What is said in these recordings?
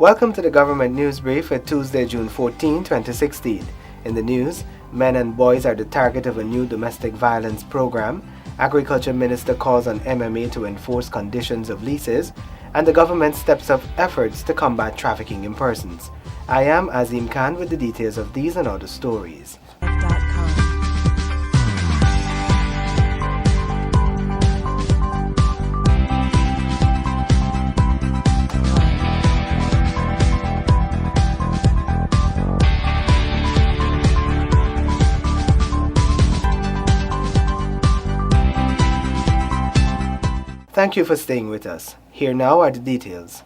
Welcome to the Government News Brief for Tuesday, June 14, 2016. In the news, men and boys are the target of a new domestic violence program. Agriculture Minister calls on MMA to enforce conditions of leases, and the government steps up efforts to combat trafficking in persons. I am Azim Khan with the details of these and other stories. Thank you for staying with us. Here now are the details.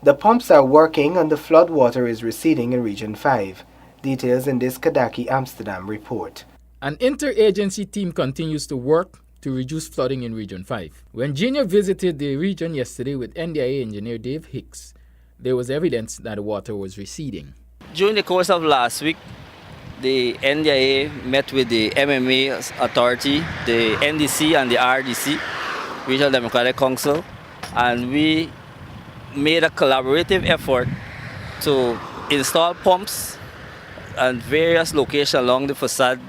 The pumps are working and the flood water is receding in Region 5. Details in this Kadaki Amsterdam report. An interagency team continues to work to reduce flooding in Region 5. When Junior visited the region yesterday with NDIA engineer Dave Hicks, there was evidence that the water was receding. During the course of last week, the NDIA met with the MMA authority, the NDC and the RDC, Regional Democratic Council, and we made a collaborative effort to install pumps at various locations along the facade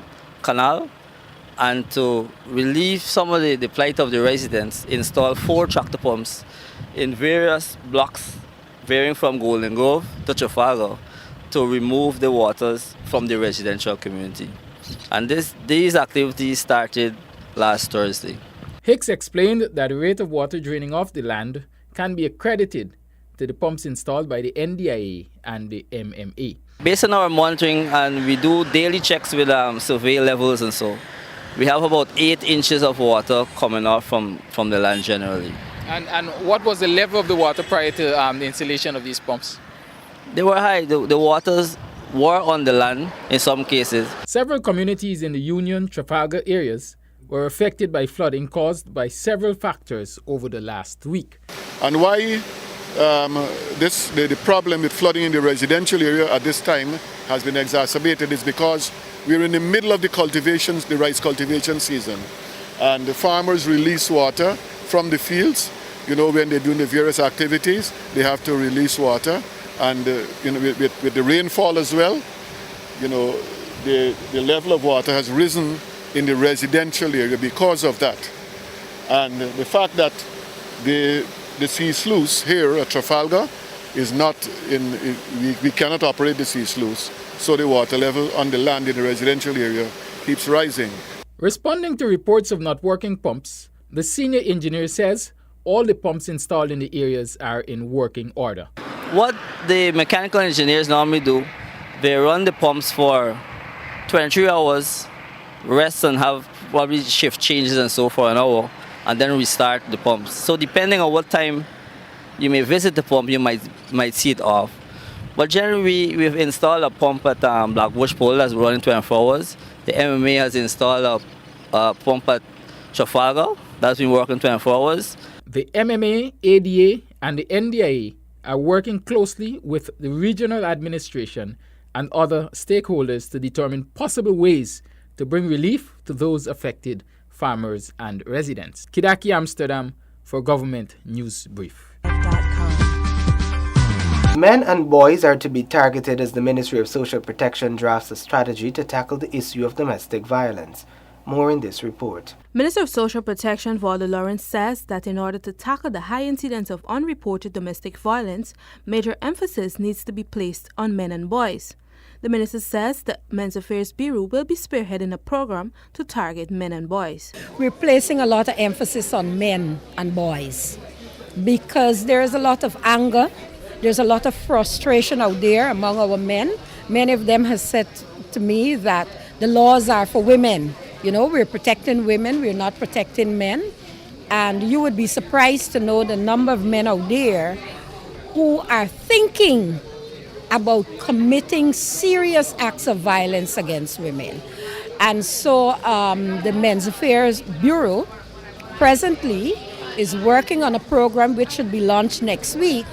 canal and to relieve some of the plight of the residents, install 4 tractor pumps in various blocks varying from Golden Grove to Trafalgar to remove the waters from the residential community. And these activities started last Thursday. Hicks explained that the rate of water draining off the land can be accredited to the pumps installed by the NDIA and the MMA. Based on our monitoring, and we do daily checks with survey levels and so, we have about 8 inches of water coming off from the land generally. And what was the level of the water prior to the installation of these pumps? They were high. The waters were on the land in some cases. Several communities in the Union, Trafalgar areas were affected by flooding caused by several factors over the last week. And why the problem with flooding in the residential area at this time has been exacerbated is because we're in the middle of the rice cultivation season. And the farmers release water from the fields. You know, when they're doing the various activities, they have to release water. And with the rainfall as well, you know, the level of water has risen in the residential area because of that. And the fact that the sea sluice here at Trafalgar is not we cannot operate the sea sluice, so the water level on the land in the residential area keeps rising. Responding to reports of not working pumps, the senior engineer says all the pumps installed in the areas are in working order. What the mechanical engineers normally do, they run the pumps for 23 hours, rest and have probably shift changes and so for an hour, and then restart the pumps. So depending on what time you may visit the pump, you might see it off. But generally, we've installed a pump at Blackbush Pole that's running 24 hours. The MMA has installed a pump at Trafalgar that's been working 24 hours. The MMA, ADA, and the NDIA are working closely with the regional administration and other stakeholders to determine possible ways to bring relief to those affected farmers and residents. Kidaki Amsterdam for Government News Brief. Men and boys are to be targeted as the Ministry of Social Protection drafts a strategy to tackle the issue of domestic violence. More in this report. Minister of Social Protection Waldo Lawrence says that in order to tackle the high incidence of unreported domestic violence, major emphasis needs to be placed on men and boys. The minister says the Men's Affairs Bureau will be spearheading a program to target men and boys. We're placing a lot of emphasis on men and boys because there is a lot of anger, there's a lot of frustration out there among our men. Many of them have said to me that the laws are for women. You know, we're protecting women, we're not protecting men. And you would be surprised to know the number of men out there who are thinking about committing serious acts of violence against women. And so the Men's Affairs Bureau presently is working on a program which should be launched next week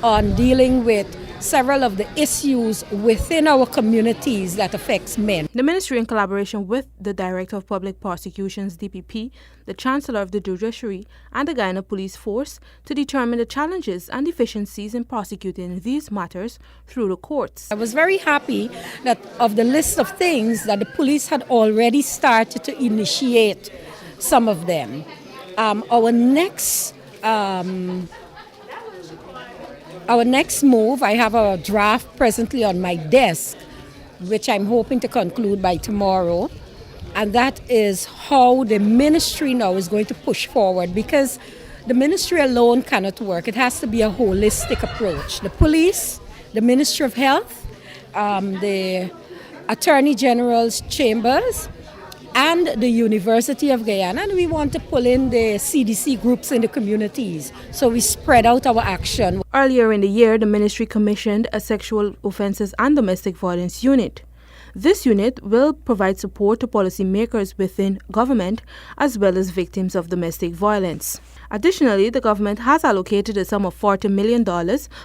on dealing with several of the issues within our communities that affects men. The ministry, in collaboration with the Director of Public Prosecutions (DPP), the Chancellor of the Judiciary, and the Guyana Police Force, to determine the challenges and deficiencies in prosecuting these matters through the courts. I was very happy that of the list of things that the police had already started to initiate some of them. Our next move, I have a draft presently on my desk, which I'm hoping to conclude by tomorrow. And that is how the ministry now is going to push forward, because the ministry alone cannot work. It has to be a holistic approach. The police, the Ministry of Health, the Attorney General's chambers, and the University of Guyana, and we want to pull in the CDC groups in the communities, so we spread out our action. Earlier in the year, the ministry commissioned a sexual offences and domestic violence unit. This unit will provide support to policymakers within government as well as victims of domestic violence. Additionally, the government has allocated a sum of $40 million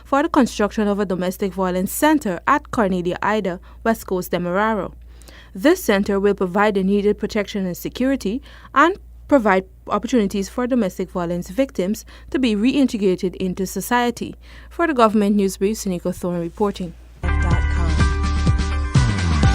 for the construction of a domestic violence center at Cornelia Ida, West Coast Demerara. This center will provide the needed protection and security and provide opportunities for domestic violence victims to be reintegrated into society. For the Government News Brief, Suniko Thorne reporting.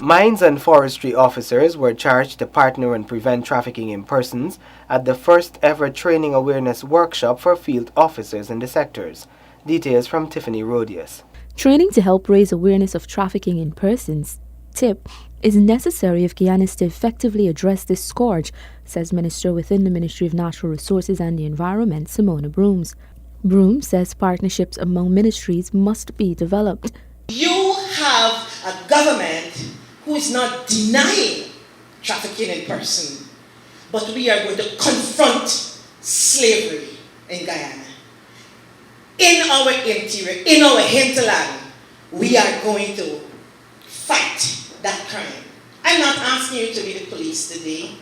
Mines and forestry officers were charged to partner and prevent trafficking in persons at the first ever training awareness workshop for field officers in the sectors. Details from Tiffany Rodius. Training to help raise awareness of trafficking in persons, TIP, is necessary if Guyana is to effectively address this scourge, says Minister within the Ministry of Natural Resources and the Environment, Simona Brooms. Brooms says partnerships among ministries must be developed. You have a government who is not denying trafficking in person, but we are going to confront slavery in Guyana. In our interior, in our hinterland, we are going to fight that crime. I'm not asking you to be the police today.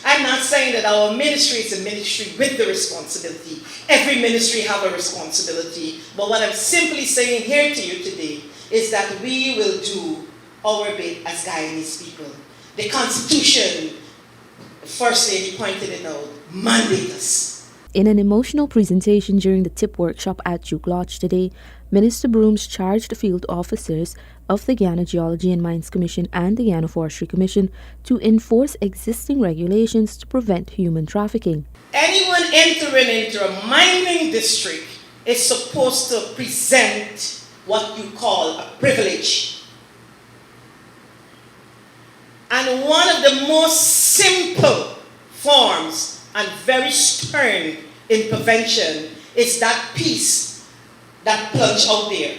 I'm not saying that our ministry is a ministry with the responsibility. Every ministry have a responsibility. But what I'm simply saying here to you today is that we will do our bit as Guyanese people. The Constitution, the First Lady pointed it out, mandate us. In an emotional presentation during the TIP workshop at Duke Lodge today, Minister Brooms charged the field officers of the Guyana Geology and Mines Commission and the Guyana Forestry Commission to enforce existing regulations to prevent human trafficking. Anyone entering into a mining district is supposed to present what you call a privilege. And one of the most simple forms and very stern in prevention is that piece that plunge out there.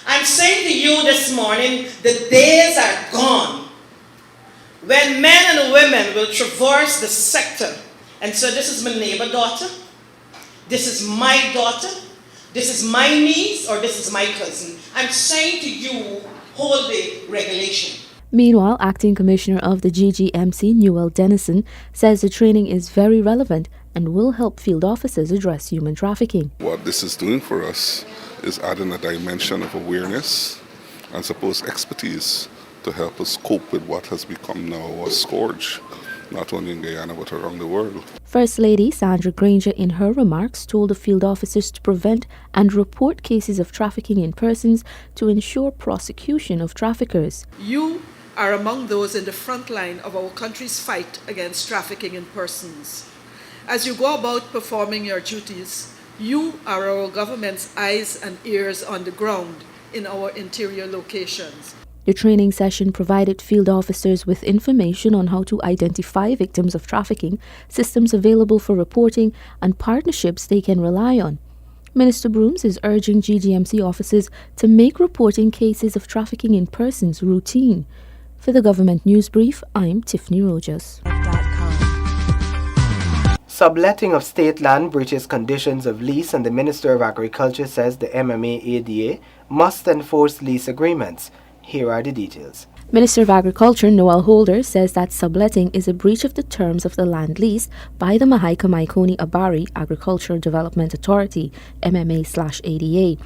I'm saying to you this morning, the days are gone when men and women will traverse the sector and say, this is my neighbor daughter, this is my daughter, this is my niece, or this is my cousin. I'm saying to you, hold the regulation. Meanwhile, Acting Commissioner of the GGMC, Newell Dennison, says the training is very relevant and will help field officers address human trafficking. What this is doing for us is adding a dimension of awareness and supposed expertise to help us cope with what has become now a scourge, not only in Guyana but around the world. First Lady Sandra Granger, in her remarks, told the field officers to prevent and report cases of trafficking in persons to ensure prosecution of traffickers. You are among those in the front line of our country's fight against trafficking in persons. As you go about performing your duties, you are our government's eyes and ears on the ground in our interior locations. The training session provided field officers with information on how to identify victims of trafficking, systems available for reporting, and partnerships they can rely on. Minister Brooms is urging GGMC officers to make reporting cases of trafficking in persons routine. For the Government News Brief, I'm Tiffany Rogers. Subletting of state land breaches conditions of lease, and the Minister of Agriculture says the MMA-ADA must enforce lease agreements. Here are the details. Minister of Agriculture Noel Holder says that subletting is a breach of the terms of the land lease by the Mahaika Maikoni Abari Agricultural Development Authority, MMA/ADA.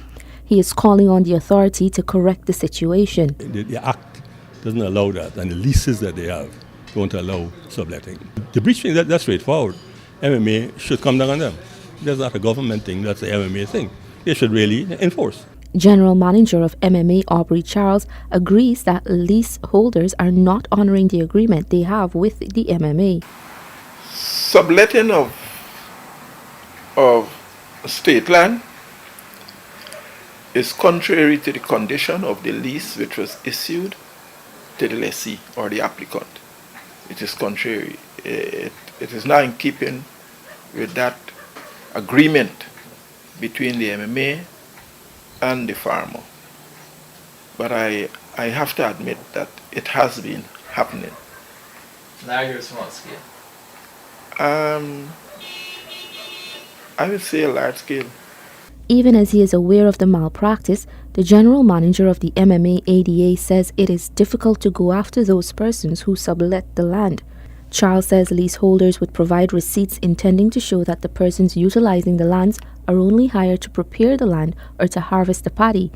He is calling on the authority to correct the situation. The Act doesn't allow that, and the leases that they have don't allow subletting. The breach thing, that's straightforward. MMA should come down on them. That's not a government thing, that's the MMA thing. They should really enforce. General Manager of MMA Aubrey Charles agrees that leaseholders are not honoring the agreement they have with the MMA. Subletting of state land is contrary to the condition of the lease which was issued to the lessee or the applicant. It is contrary. It is not in keeping with that agreement between the MMA and the farmer. But I have to admit that it has been happening. Large or small scale? I would say a large scale. Even as he is aware of the malpractice, the general manager of the MMA ADA says it is difficult to go after those persons who sublet the land. Charles says leaseholders would provide receipts intending to show that the persons utilizing the lands are only hired to prepare the land or to harvest the paddy,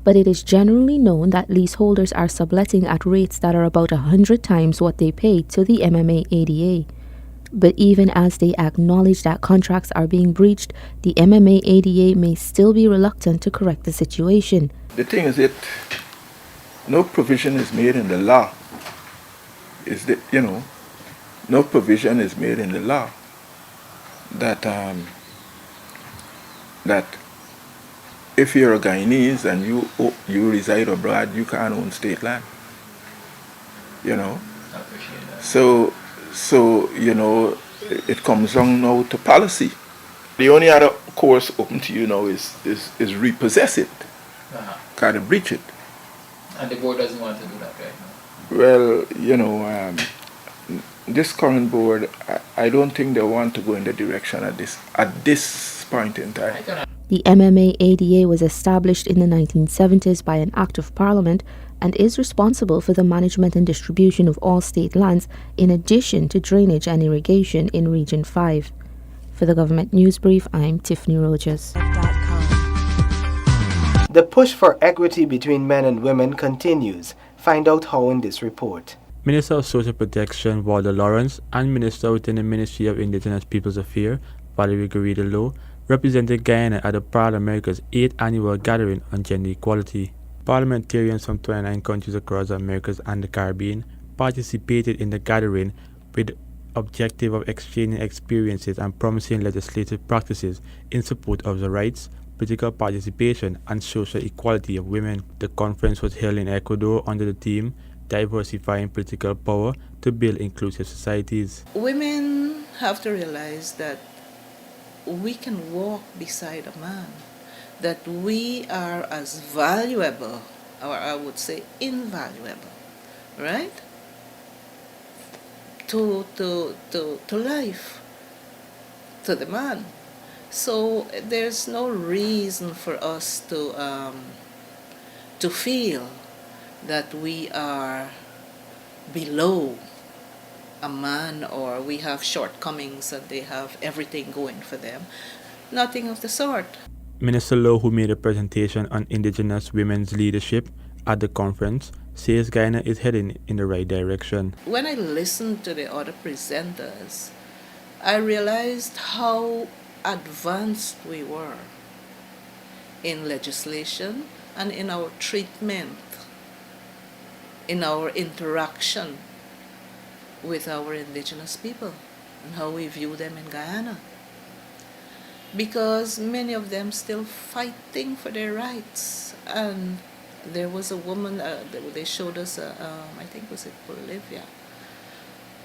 but it is generally known that leaseholders are subletting at rates that are about 100 times what they pay to the MMA ADA. But even as they acknowledge that contracts are being breached, the MMA ADA may still be reluctant to correct the situation. The thing is that no provision is made in the law. No provision is made in the law that that if you're a Guyanese and you reside abroad, you can't own state land. So it comes down now to policy. The only other course open to you now is repossess it, kind of breach it. And the board doesn't want to do that right now? Well, this current board, I don't think they want to go in the direction at this point in time. The MMA ADA was established in the 1970s by an Act of Parliament and is responsible for the management and distribution of all state lands in addition to drainage and irrigation in Region 5. For the Government News Brief, I'm Tiffany Rogers. The push for equity between men and women continues. Find out how in this report. Minister of Social Protection Walter Lawrence and Minister within the Ministry of Indigenous Peoples Affairs Valerie Garrido represented Guyana at the Proud America's 8th annual gathering on gender equality. Parliamentarians from 29 countries across the Americas and the Caribbean participated in the gathering with the objective of exchanging experiences and promising legislative practices in support of the rights, political participation, and social equality of women. The conference was held in Ecuador under the theme Diversifying Political Power to Build Inclusive Societies. Women have to realize that we can walk beside a man, that we are as valuable, or I would say invaluable, right? To life, to the man. So there's no reason for us to feel that we are below a man or we have shortcomings and they have everything going for them. Nothing of the sort. Minister Lowe, who made a presentation on Indigenous women's leadership at the conference, says Guyana is heading in the right direction. When I listened to the other presenters, I realized how advanced we were in legislation and in our treatment, in our interaction with our indigenous people and how we view them in Guyana. Because many of them still fighting for their rights. And there was a woman, they showed us, I think was it Bolivia.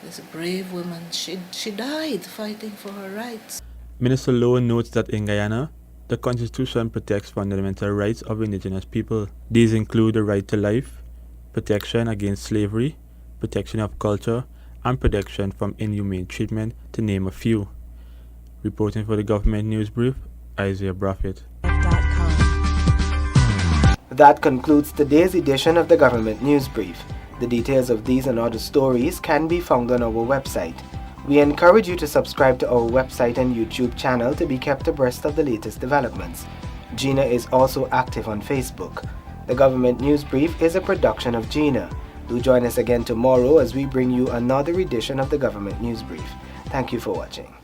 There's a brave woman, she died fighting for her rights. Minister Lowe notes that in Guyana, the Constitution protects fundamental rights of indigenous people. These include the right to life, protection against slavery, protection of culture, and protection from inhumane treatment, to name a few. Reporting for the Government News Brief, Isaiah Braffett. That concludes today's edition of the Government News Brief. The details of these and other stories can be found on our website. We encourage you to subscribe to our website and YouTube channel to be kept abreast of the latest developments. Gina is also active on Facebook. The Government News Brief is a production of Gina. Do join us again tomorrow as we bring you another edition of the Government News Brief. Thank you for watching.